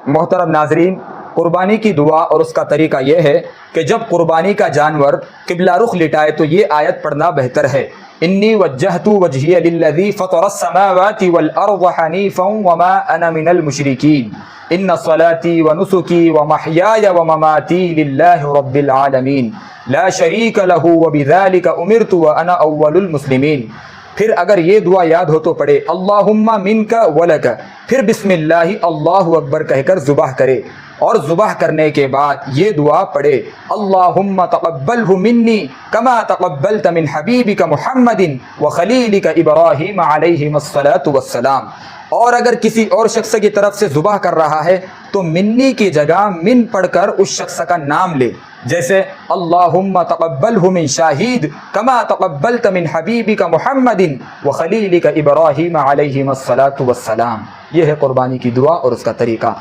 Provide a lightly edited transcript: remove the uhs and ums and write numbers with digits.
محترم ناظرین، قربانی کی دعا اور اس کا طریقہ یہ ہے کہ جب قربانی کا جانور قبلہ رخ لٹائے تو یہ آیت پڑھنا بہتر ہے: انی وجہت وجہی للذی فطر السماوات والارض حنیفا وما انا من المشرکین ان صلاتی ونسکی ومحیای ومماتی للہ رب العالمین لا شریک لہ وبذالک امرت وانا اول المسلمین۔ پھر اگر یہ دعا یاد ہو تو پڑھے اللہم منک ولک، پھر بسم اللہ اللہ اکبر کہہ کر ذبح کرے، اور ذبح کرنے کے بعد یہ دعا پڑھے اللہم تقبلہ منی کما تقبلت من حبیبک محمد وخلیلک ابراہیم علیہم الصلاۃ والسلام۔ اور اگر کسی اور شخص کی طرف سے ذبح کر رہا ہے تو منی کی جگہ من پڑھ کر اس شخص کا نام لے، جیسے اللہم تقبلہ من شاہید کما تقبلت من حبیبک محمد وخلیلک ابراہیم علیہم الصلاۃ والسلام۔ یہ ہے قربانی کی دعا اور اس کا طریقہ۔